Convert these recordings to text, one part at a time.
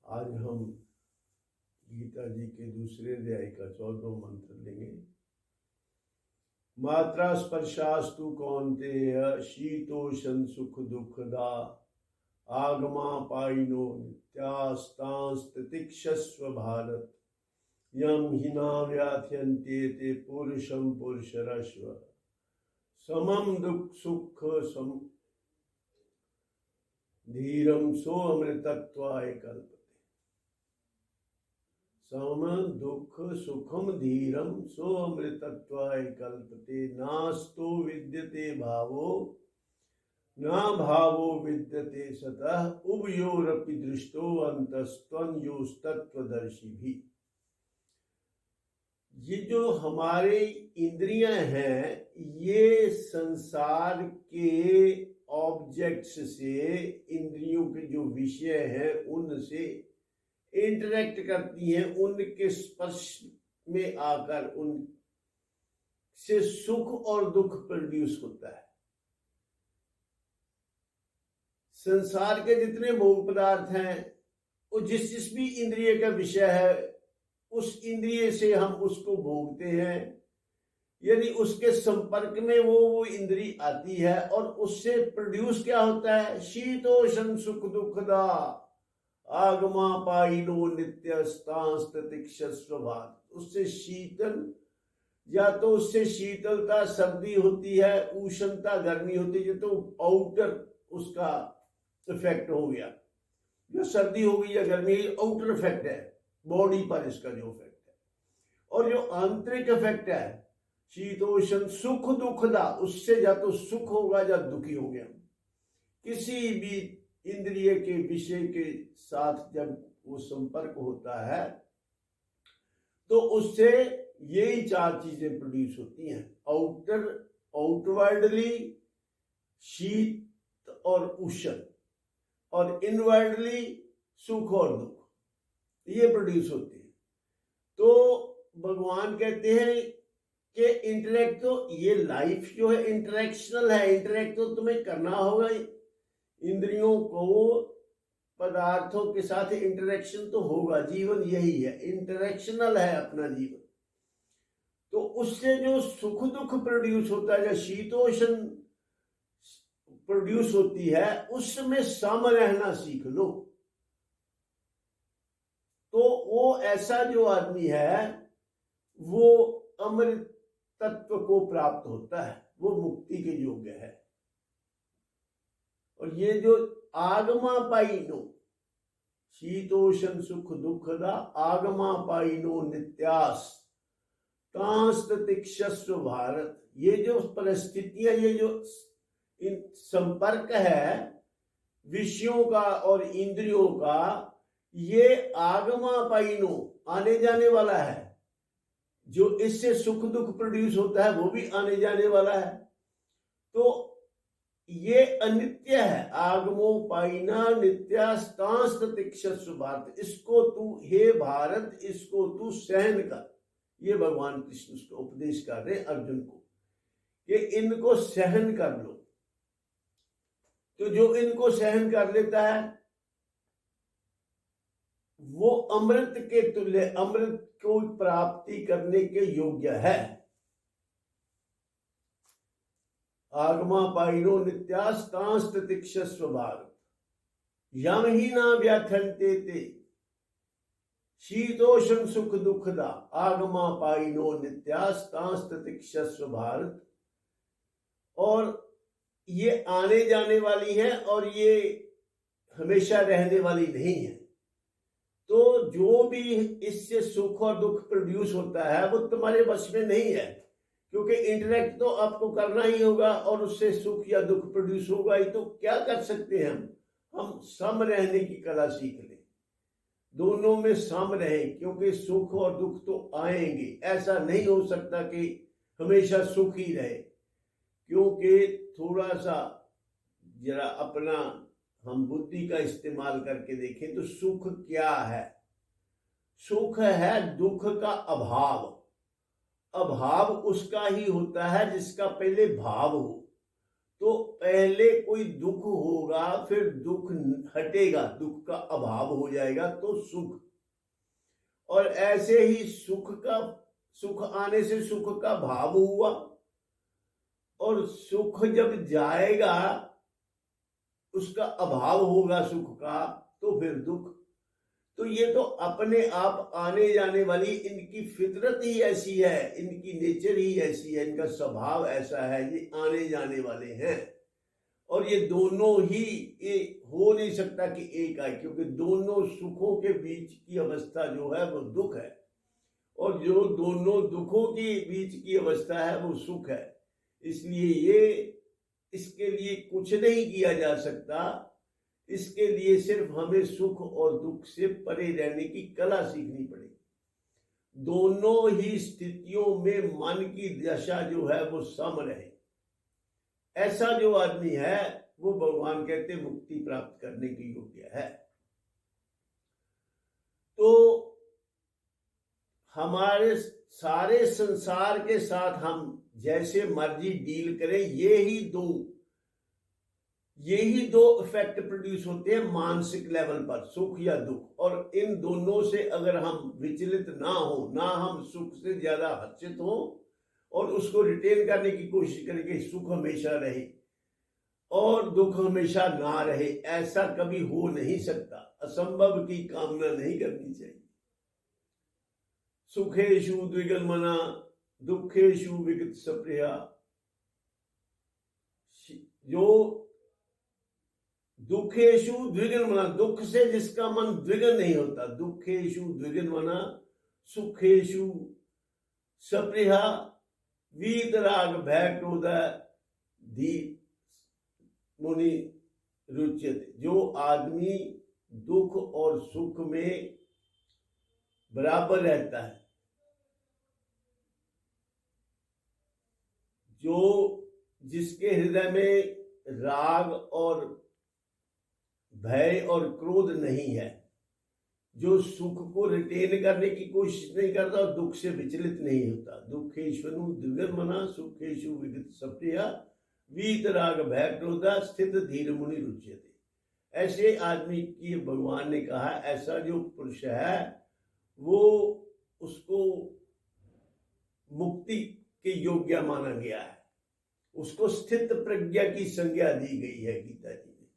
आज हम गीता जी के दूसरे अध्याय का 14वां मंत्र लेंगे। मात्रा स्पर्शास्तु कौन्तेय शीतोषण सुख दुखदा आगमा पाइनो नित्यास्तांस्तितिक्षस्व भारत यम हिना व्याथ्यन्ते ते पुरुषम पुरुषरश्व समम दुख सुख सम धीरम सो अमृतत्वाय कल्पते। सम दुख सुखम धीरम सो अमृतत्वाय कल्पते। नास्तो विद्यते भावो न भावो विद्यते सतः उभयोरपि दृष्टो अंतस्त्वन्योस्तत्वदर्शी भी। ये जो हमारे इंद्रियां हैं ये संसार के ऑब्जेक्ट्स से, इंद्रियों के जो विषय हैं उनसे इंटरेक्ट करती हैं, उनके स्पर्श में आकर उनसे सुख और दुख प्रोड्यूस होता है। संसार के जितने भोग पदार्थ हैं वो जिस जिस भी इंद्रिय का विषय है उस इंद्रिय से हम उसको भोगते हैं। यदि उसके संपर्क में वो इंद्री आती है और उससे प्रोड्यूस क्या होता है, शीतोषण सुख दुखदा आगमा पाइनो नित्यस्तांस्तितिक्षस्व भात। उससे शीतल, या तो उससे शीतलता सर्दी होती है, उष्णता गर्मी होती है, तो आउटर उसका इफेक्ट हो गया। जो सर्दी हो गई या गर्मी, आउटर इफेक्ट है बॉडी पर इसका जो इफेक्ट है। और जो आंतरिक इफेक्ट है शीतोषण सुख दुखदा, उससे या तो सुख होगा या दुखी हो गया। किसी भी इंद्रिय के विषय के साथ जब वो संपर्क होता है तो उससे यही चार चीजें प्रोड्यूस होती हैं। आउटवर्डली शीत और उष्ण, और इनवर्डली सुख और दुख, ये प्रोड्यूस होती है। तो भगवान कहते हैं कि इंटरेक्ट, तो ये लाइफ जो है इंटरेक्शनल है। इंटरेक्ट तो तुम्हें करना होगा, इंद्रियों को पदार्थों के साथ इंटरेक्शन तो होगा। जीवन यही है, इंटरेक्शनल है अपना जीवन। तो उससे जो सुख दुख प्रोड्यूस होता है, या शीतोषण प्रोड्यूस होती है, उसमें सम रहना सीख लो। तो वो ऐसा जो आदमी है वो अमृत तत्व को प्राप्त होता है, वो मुक्ति के योग्य है। और ये जो आगमा पाइनो, शीतोषण सुख दुखदा आगमा पाइनो नित्यास तांस्तितिक्षस्व भारत, ये जो परिस्थितियां, ये जो इन संपर्क है विषयों का और इंद्रियों का, ये आगमा पाइनो आने जाने वाला है। जो इससे सुख दुख प्रोड्यूस होता है वो भी आने जाने वाला है। तो ये अनित्य है। आगमो पाइना नित्यास्तांस्तितिक्षस्व भारत, इसको तू, हे भारत, इसको तू सहन कर। ये भगवान कृष्ण उसको उपदेश कर रहे अर्जुन को कि इनको सहन कर लो। तो जो इनको सहन कर लेता है वो अमृत के तुल्य, अमृत को प्राप्ति करने के योग्य है। आगमा पाइनो नित्यास्तांस्तितिक्षस्व भारत यम ही ना व्याथन्ते ते शीतोषण सुख दुखदा आगमा पाइनो नित्यास्तांस्तितिक्षस्व भारत। और ये आने जाने वाली है और ये हमेशा रहने वाली नहीं है। तो जो भी इससे सुख और दुख प्रोड्यूस होता है वो तुम्हारे वश में नहीं है, क्योंकि इंटरेक्ट तो आपको करना ही होगा और उससे सुख या दुख प्रोड्यूस होगा ही। तो क्या कर सकते हैं हम सम रहने की कला सीख लें, दोनों में सम रहें, क्योंकि सुख और दुख तो आएंगे। ऐसा नहीं हो सकता कि हमेशा सुख ही रहे, क्योंकि थोड़ा सा जरा अपना हम बुद्धि का इस्तेमाल करके देखें तो सुख क्या है। सुख है दुख का अभाव। अभाव उसका ही होता है जिसका पहले भाव हो। तो पहले कोई दुख होगा, फिर दुख हटेगा, दुख का अभाव हो जाएगा तो सुख। और ऐसे ही सुख आने से सुख का भाव हुआ, और सुख जब जाएगा, उसका अभाव होगा सुख का, तो फिर दुख। तो ये तो अपने आप आने जाने वाली, इनकी फितरत ही ऐसी है, इनकी नेचर ही ऐसी है, इनका स्वभाव ऐसा है, ये आने जाने वाले हैं। और ये दोनों ही, ये हो नहीं सकता कि एक आए, क्योंकि दोनों सुखों के बीच की अवस्था जो है वो दुख है, और जो दोनों दुखों के बीच की अवस्था है वो सुख है। इसलिए ये, इसके लिए कुछ नहीं किया जा सकता, इसके लिए सिर्फ हमें सुख और दुख से परे रहने की कला सीखनी पड़ेगी। दोनों ही स्थितियों में मन की दशा जो है वो सम रहे, ऐसा जो आदमी है वो भगवान कहते मुक्ति प्राप्त करने के योग्य है। तो हमारे सारे संसार के साथ हम जैसे मर्जी डील करें, यही दो इफेक्ट प्रोड्यूस होते हैं मानसिक लेवल पर, सुख या दुख। और इन दोनों से अगर हम विचलित ना हो, ना हम सुख से ज्यादा हर्षित हो और उसको रिटेन करने की कोशिश करें कि सुख हमेशा रहे और दुख हमेशा ना रहे, ऐसा कभी हो नहीं सकता। असंभव की कामना नहीं करनी चाहिए। सुखेषु द्विगुणमना दुखेषु विगत सप्रिया। जो दुखेषु द्विगुणमना, दुख से जिसका मन द्विगुण नहीं होता, दुखेषु द्विगुणमना सुखेषु सप्रिया वीतराग भय क्रोध धी मुनि रुच्यते। जो आदमी दुख और सुख में बराबर रहता है, जिसके हृदय में राग और भय और क्रोध नहीं है, जो सुख को रिटेन करने की कोशिश नहीं करता और दुख से विचलित नहीं होता। दुखेश्वनु द्विगुणमना सुखेशु विगत सप्रिया वीतराग भय क्रोध स्थित धीर मुनि रुच्यते। ऐसे आदमी की भगवान ने कहा, ऐसा जो पुरुष है वो, उसको मुक्ति के योग्य माना गया है, उसको स्थित प्रज्ञा की संज्ञा दी गई है गीता जी में।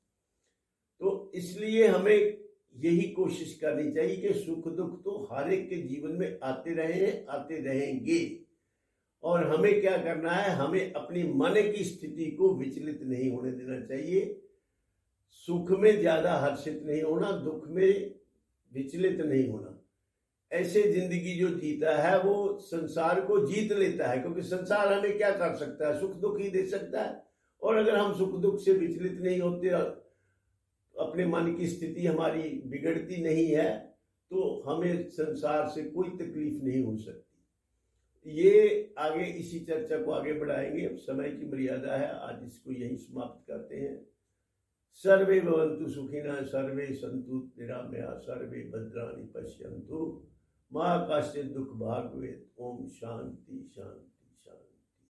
तो इसलिए हमें यही कोशिश करनी चाहिए कि सुख दुख तो हर एक के जीवन में आते रहे, आते रहेंगे, और हमें क्या करना है, हमें अपनी मन की स्थिति को विचलित नहीं होने देना चाहिए। सुख में ज्यादा हर्षित नहीं होना, दुख में विचलित नहीं होना। ऐसे जिंदगी जो जीता है वो संसार को जीत लेता है, क्योंकि संसार हमें क्या कर सकता है, सुख दुख ही दे सकता है। और अगर हम सुख दुख से विचलित नहीं होते, अपने मन की स्थिति हमारी बिगड़ती नहीं है, तो हमें संसार से कोई तकलीफ नहीं हो सकती। ये आगे इसी चर्चा को आगे बढ़ाएंगे, अब समय की मर्यादा है, आज इसको यहीं समाप्त करते हैं। सर्वे भवन्तु सुखिनः, सर्वे सन्तु निरामया, सर्वे भद्राणि पश्यन्तु, मा कश्चित् दुःख भाग् भवेत्। ओम शांति शांति।